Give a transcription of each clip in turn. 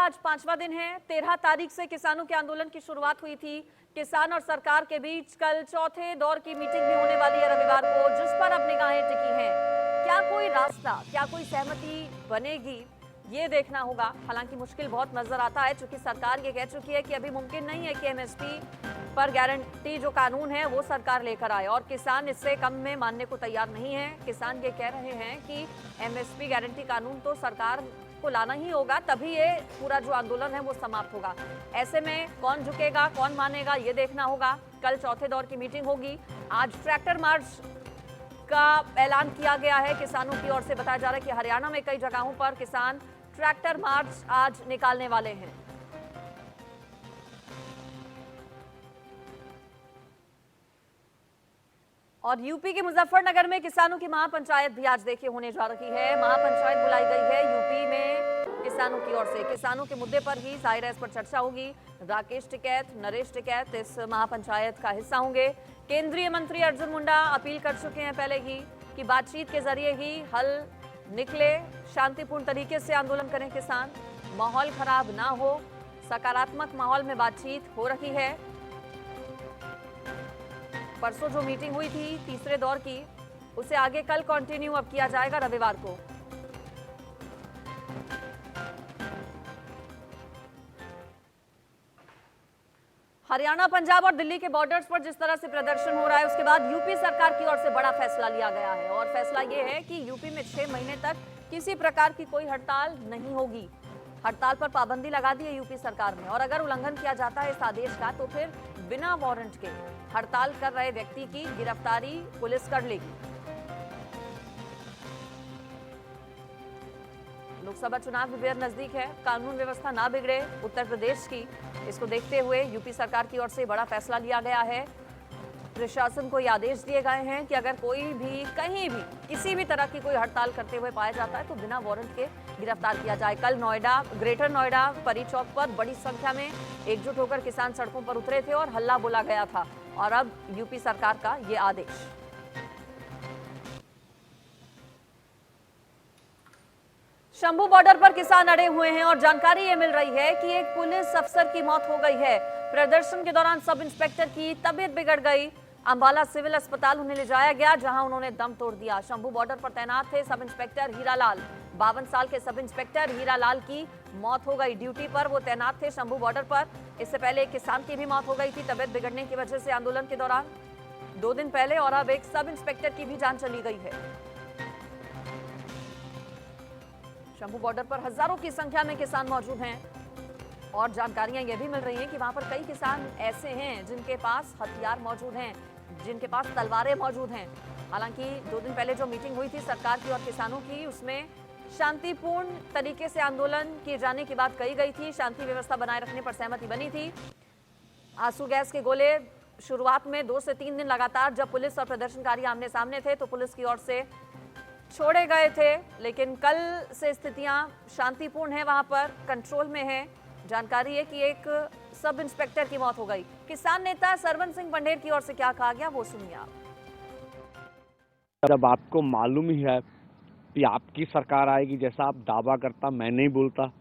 आज 5वां दिन है। 13 तारीख से किसानों के आंदोलन की शुरुआत हुई थी। किसान और सरकार के बीच कल चौथे दौर की मीटिंग भी होने वाली है रविवार को, जिस पर अब निगाहें टिकी हैं। क्या कोई रास्ता, क्या कोई सहमति बनेगी, ये देखना होगा। हालांकि मुश्किल बहुत नजर आता है, क्योंकि सरकार ये कह चुकी है कि अभी मुमकिन नहीं है कि एमएसपी पर गारंटी जो कानून है वो सरकार लेकर आए, और किसान इससे कम में मानने को तैयार नहीं है। किसान ये कह रहे हैं कि एमएसपी गारंटी कानून तो सरकार को लाना ही होगा, तभी ये पूरा जो आंदोलन है वो समाप्त होगा। ऐसे में कौन झुकेगा, कौन मानेगा, ये देखना होगा। कल चौथे दौर की मीटिंग होगी। आज ट्रैक्टर मार्च का ऐलान किया गया है किसानों की ओर से। बताया जा रहा है कि हरियाणा में कई जगहों पर किसान ट्रैक्टर मार्च आज निकालने वाले हैं। और यूपी के मुजफ्फरनगर में किसानों की महापंचायत भी आज देखिए होने जा रही है। महापंचायत बुलाई गई है यूपी में किसानों की ओर से। किसानों के मुद्दे पर ही जाहिर है इस पर चर्चा होगी। राकेश टिकैत, नरेश टिकैत इस महापंचायत का हिस्सा होंगे। केंद्रीय मंत्री अर्जुन मुंडा अपील कर चुके हैं पहले ही कि बातचीत के जरिए ही हल निकले, शांतिपूर्ण तरीके से आंदोलन करें किसान, माहौल खराब ना हो। सकारात्मक माहौल में बातचीत हो रही है। परसों जो मीटिंग हुई थी तीसरे दौर की, उसे आगे कल कंटिन्यू अब किया जाएगा रविवार को। हरियाणा, पंजाब और दिल्ली के बॉर्डर्स पर जिस तरह से प्रदर्शन हो रहा है, उसके बाद यूपी सरकार की ओर से बड़ा फैसला लिया गया है। और फैसला ये है कि यूपी में 6 महीने तक किसी प्रकार की कोई हड़ताल नहीं होगी। हड़ताल पर पाबंदी लगा दी है यूपी सरकार ने, और अगर उल्लंघन किया जाता है इस आदेश का तो फिर बिना वारंट के हड़ताल कर रहे व्यक्ति की गिरफ्तारी पुलिस कर लेगी। लोकसभा चुनाव भी बेहद नजदीक है, कानून व्यवस्था ना बिगड़े उत्तर प्रदेश की, इसको देखते हुए यूपी सरकार की ओर से बड़ा फैसला लिया गया है। प्रशासन को ये आदेश दिए गए हैं कि अगर कोई भी कहीं भी किसी भी तरह की कोई हड़ताल करते हुए पाया जाता है तो बिना वारंट के गिरफ्तार किया जाए। कल नोएडा, ग्रेटर नोएडा परी चौक पर बड़ी संख्या में एकजुट होकर किसान सड़कों पर उतरे थे और हल्ला बोला गया था। और अब यूपी सरकार का ये आदेश। शंभू बॉर्डर पर किसान अड़े हुए हैं और जानकारी ये मिल रही है कि एक पुलिस अफसर की मौत हो गई है। प्रदर्शन के दौरान सब इंस्पेक्टर की तबीयत बिगड़ गई। अंबाला सिविल अस्पताल उन्हें ले जाया गया, जहां उन्होंने दम तोड़ दिया। शंभू बॉर्डर पर तैनात थे सब इंस्पेक्टर हीरालाल। 52 साल के सब इंस्पेक्टर हीरालाल की मौत हो गई। ड्यूटी पर वो तैनात थे शंभू बॉर्डर पर। इससे पहले एक किसान की भी मौत हो गई थी तबीयत बिगड़ने की वजह से आंदोलन के दौरान 2 दिन पहले। और अब एक सब इंस्पेक्टर की भी जान चली गई है। शंभू बॉर्डर पर हजारों की संख्या में किसान मौजूद हैं और जानकारियां ये भी मिल रही हैं कि वहां पर कई किसान ऐसे हैं जिनके पास हथियार मौजूद हैं, जिनके पास तलवारें मौजूद हैं। हालांकि 2 दिन पहले जो मीटिंग हुई थी सरकार की और किसानों की, उसमें शांतिपूर्ण तरीके से आंदोलन किए जाने की बात कही गई थी। शांति व्यवस्था बनाए रखने पर सहमति बनी थी। आंसू गैस के गोले शुरुआत में 2 से 3 दिन लगातार जब पुलिस और प्रदर्शनकारी आमने सामने थे तो पुलिस की ओर से छोड़े गए थे, लेकिन कल से स्थितियां शांतिपूर्ण है, वहां पर कंट्रोल में है। जानकारी है कि एक सब इंस्पेक्टर की मौत हो गई। किसान नेता सरवन सिंह बंडेर की ओर से क्या कहा गया वो सुनिए आप। जब आपको मालूम ही है कि आपकी सरकार आएगी, जैसा आप दावा करता, मैं नहीं बोलता,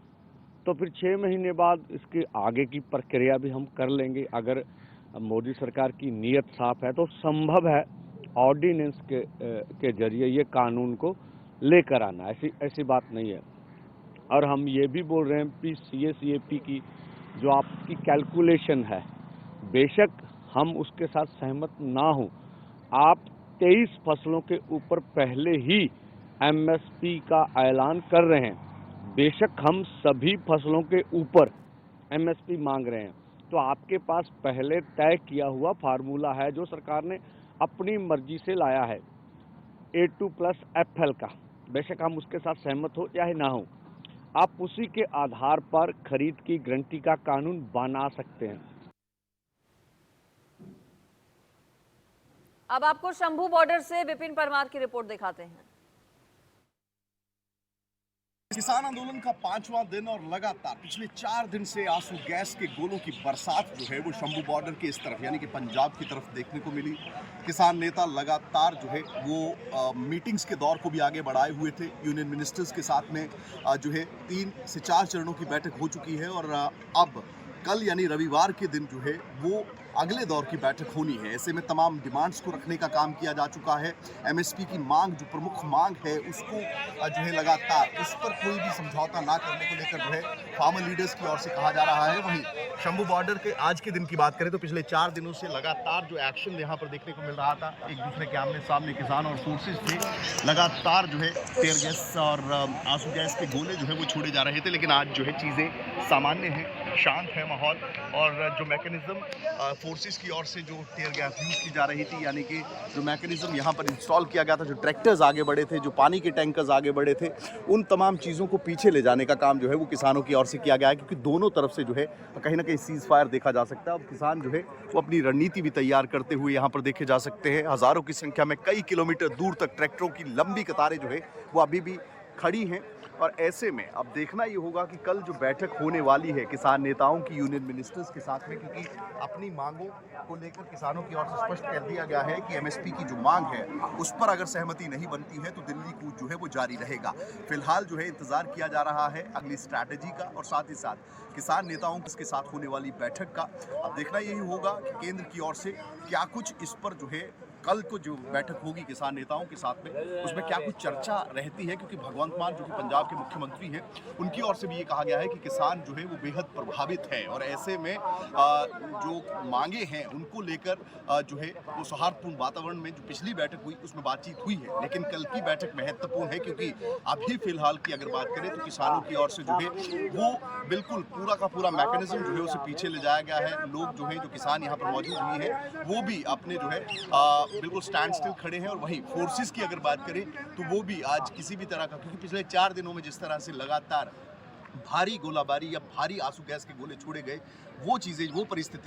तो फिर 6 महीने बाद इसके आगे की प्रक्रिया भी हम कर लेंगे। अगर मोदी सरकार की नीयत साफ है तो संभव है ऑर्डिनेंस के जरिए ये कानून को लेकर आना। ऐसी बात नहीं है। और हम ये भी बोल रहे हैं कि CACP की जो आपकी कैलकुलेशन है, बेशक हम उसके साथ सहमत ना हो, आप 23 फसलों के ऊपर पहले ही MSP का ऐलान कर रहे हैं। बेशक हम सभी फसलों के ऊपर MSP मांग रहे हैं, तो आपके पास पहले तय किया हुआ फार्मूला है जो सरकार ने अपनी मर्जी से लाया है, A2+FL का। बेशक हम उसके साथ सहमत हो या ना हो, आप उसी के आधार पर खरीद की गारंटी का कानून बना सकते हैं। अब आपको शंभू बॉर्डर से विपिन परमार की रिपोर्ट दिखाते हैं। किसान आंदोलन का 5वां दिन और लगातार पिछले 4 दिन से आंसू गैस के गोलों की बरसात जो है वो शंभू बॉर्डर के इस तरफ यानी कि पंजाब की तरफ देखने को मिली। किसान नेता लगातार जो है वो मीटिंग्स के दौर को भी आगे बढ़ाए हुए थे। यूनियन मिनिस्टर्स के साथ में जो है 3 से 4 चरणों की बैठक हो चुकी है और अब कल यानी रविवार के दिन जो है वो अगले दौर की बैठक होनी है। ऐसे में तमाम डिमांड्स को रखने का काम किया जा चुका है। एमएसपी की मांग जो प्रमुख मांग है उसको जो है लगातार उस पर कोई भी समझौता ना करने को लेकर जो है फार्मर लीडर्स की ओर से कहा जा रहा है। वहीं शंभू बॉर्डर के आज के दिन की बात करें तो पिछले 4 दिनों से लगातार जो एक्शन यहाँ पर देखने को मिल रहा था, एक दूसरे के आमने सामने किसान और फोर्सेस थे, लगातार जो है टेयर गैस और आंसू गैस के गोले जो है वो छोड़े जा रहे थे। लेकिन आज जो है चीज़ें सामान्य हैं, शांत है माहौल और जो मैकेनिज्म फोर्सेस की ओर से जो टीयर गैस यूज़ की जा रही थी यानी कि जो मैकेनिज्म यहाँ पर इंस्टॉल किया गया था, जो ट्रैक्टर्स आगे बढ़े थे, जो पानी के टैंकर्स आगे बढ़े थे, उन तमाम चीज़ों को पीछे ले जाने का काम जो है वो किसानों की ओर से किया गया है। क्योंकि दोनों तरफ से जो है कहीं ना कहीं सीज़ फायर देखा जा सकता है। अब किसान जो है वो अपनी रणनीति भी तैयार करते हुए यहाँ पर देखे जा सकते हैं। हज़ारों की संख्या में कई किलोमीटर दूर तक ट्रैक्टरों की लंबी कतारें जो है वो अभी भी खड़ी हैं। और ऐसे में अब देखना ये होगा कि कल जो बैठक होने वाली है किसान नेताओं की यूनियन मिनिस्टर्स के साथ में, क्योंकि अपनी मांगों को लेकर किसानों की ओर से स्पष्ट कर दिया गया है कि एमएसपी की जो मांग है उस पर अगर सहमति नहीं बनती है तो दिल्ली कूच जो है वो जारी रहेगा। फिलहाल जो है इंतजार किया जा रहा है अगली स्ट्रैटेजी का और साथ ही साथ किसान नेताओं के साथ होने वाली बैठक का। अब देखना यही होगा कि केंद्र की ओर से क्या कुछ इस पर जो है कल को जो बैठक होगी किसान नेताओं के साथ में उसमें क्या कुछ चर्चा रहती है। क्योंकि भगवंत मान जो कि पंजाब के मुख्यमंत्री हैं उनकी ओर से भी ये कहा गया है कि किसान जो है वो बेहद प्रभावित है और ऐसे में जो मांगे हैं उनको लेकर जो है वो सौहार्दपूर्ण वातावरण में जो पिछली बैठक हुई उसमें बातचीत हुई है। लेकिन कल की बैठक महत्वपूर्ण है क्योंकि अभी फिलहाल की अगर बात करें तो किसानों की ओर से जो है वो बिल्कुल पूरा का पूरा मैकेनिज्म जो है उसे पीछे ले जाया गया है। लोग जो है जो किसान यहाँ पर मौजूद हुए हैं वो भी अपने जो है बिल्कुल स्टैंड स्टिल खड़े हैं। और वहीं फोर्सेस की अगर बात करें तो वो भी आज किसी भी तरह का, क्योंकि पिछले 4 दिनों में जिस तरह से लगातार भारी गोलाबारी या भारी आंसू गैस के गोले छोड़े गए वो चीज़ें वो परिस्थिति